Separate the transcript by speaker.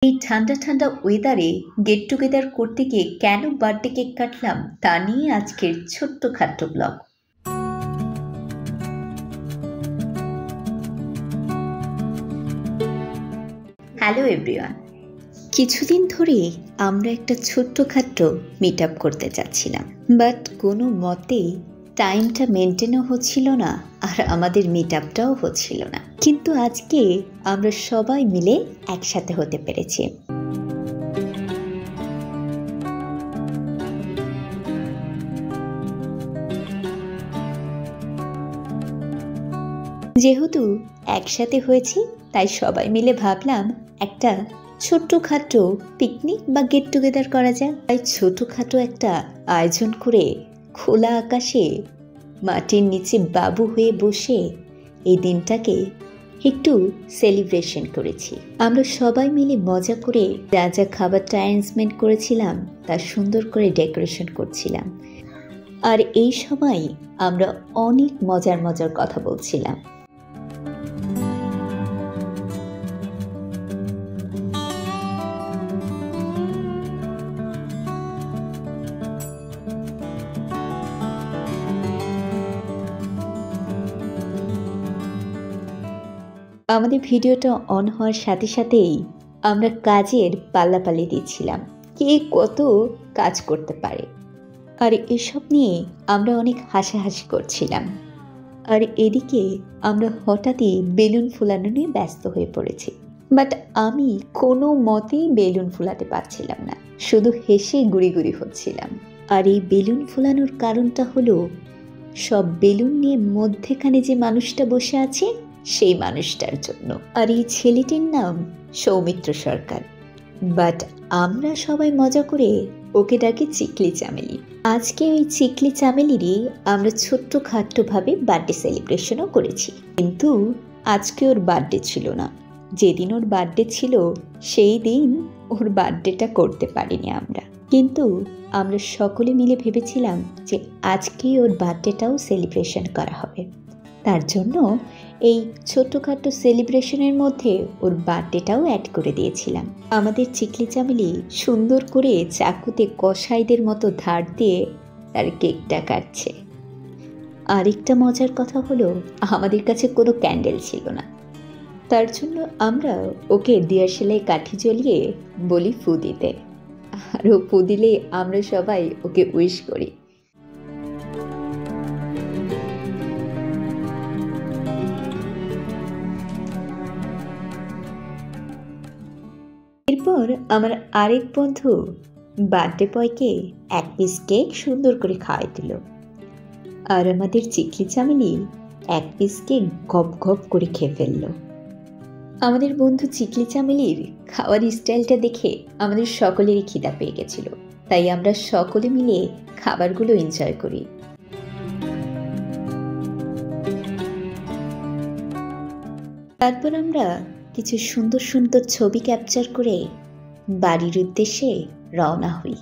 Speaker 1: এই ঠান্ডা ঠান্ডা ওয়েদারে গেট টুগেদার করতে গিয়ে কেন বার্থডে কেক কাটলাম তা নিয়ে আজকের ছোট্ট খাট্ট ব্লগ। হ্যালো এভরিওয়ান, কিছুদিন ধরে আমরা একটা ছোট্টখাট্ট মিট আপ করতে চাচ্ছিলাম, বাট কোনো মতে টাইমটা মেনটেনও হচ্ছিল না আর আমাদের মিট আপটাও হচ্ছিল না। কিন্তু আজকে আমরা সবাই মিলে একসাথে হতে পেরেছি। যেহেতু একসাথে হয়েছি তাই সবাই মিলে ভাবলাম একটা ছোট্টখাটো পিকনিক বা গেট টুগেদার করা যায়। তাই ছোটখাটো একটা আয়োজন করে খোলা আকাশে মাটির নিচে বাবু হয়ে বসে এই দিনটাকে একটু সেলিব্রেশন করেছি। আমরা সবাই মিলে মজা করে যা যা খাবারটা অ্যারেঞ্জমেন্ট করেছিলাম তা সুন্দর করে ডেকোরেশন করছিলাম, আর এই সময় আমরা অনেক মজার কথা বলছিলাম। আমাদের ভিডিওটা অন হওয়ার সাথে সাথেই আমরা কাজের পাল্লাপাল্লি দিচ্ছিলাম, কে কত কাজ করতে পারে, আর এসব নিয়ে আমরা অনেক হাসাহাসি করছিলাম। আর এদিকে আমরা হঠাৎই বেলুন ফুলানো নিয়ে ব্যস্ত হয়ে পড়েছি, বাট আমি কোনো মতেই বেলুন ফুলাতে পারছিলাম না, শুধু হেসে গুড়ি হচ্ছিলাম। আর এই বেলুন ফুলানোর কারণটা হলো সব বেলুন নিয়ে মধ্যেখানে যে মানুষটা বসে আছে সেই মানুষটার জন্য। আর এই ছেলেটির নাম সৌমিত্র সরকার, বাট আমরা সবাই মজা করে ওকে ডাকি চিকলি চামেলি। আজকে ওই চিকলি চামেলিরই আমরা ছোট্টখাট্টোভাবে বার্থডে সেলিব্রেশনও করেছি। কিন্তু আজকে ওর বার্থডে ছিল না, যেদিন ওর বার্থডে ছিল সেই দিন ওর বার্থডেটা করতে পারিনি আমরা। কিন্তু আমরা সকলে মিলে ভেবেছিলাম যে আজকেই ওর বার্থডেটাও সেলিব্রেশন করা হবে। তার জন্য এই ছোট্টখাট্টো সেলিব্রেশনের মধ্যে ওর বার্থডেটাও অ্যাড করে দিয়েছিলাম। আমাদের চিকলি চামেলি সুন্দর করে চাকুতে কসাইদের মতো ধার দিয়ে তার কেকটা কাটছে। আরেকটা মজার কথা হলো, আমাদের কাছে কোনো ক্যান্ডেল ছিল না, তার জন্য আমরা ওকে দিয়াশালায় কাঠি জ্বলিয়ে বলি ফু দিতে, আর ও ফু দিলে আমরা সবাই ওকে উইশ করি। এরপর আমার আরেক বন্ধু বার্থডে বয়কে এক পিস কেক সুন্দর করে খাওয়াই দিল, আর আমাদের চিকলি চামেলি এক পিস কেক গপ করে খেয়ে ফেলল। আমাদের বন্ধু চিকলি চামেলির খাওয়ার স্টাইলটা দেখে আমাদের সকলেরই খিদা পেয়ে গেছিল, তাই আমরা সকলে মিলে খাবারগুলো এনজয় করি। তারপর আমরা কিছু সুন্দর ছবি ক্যাপচার করে বাড়ির উদ্দেশ্যে রওনা হই।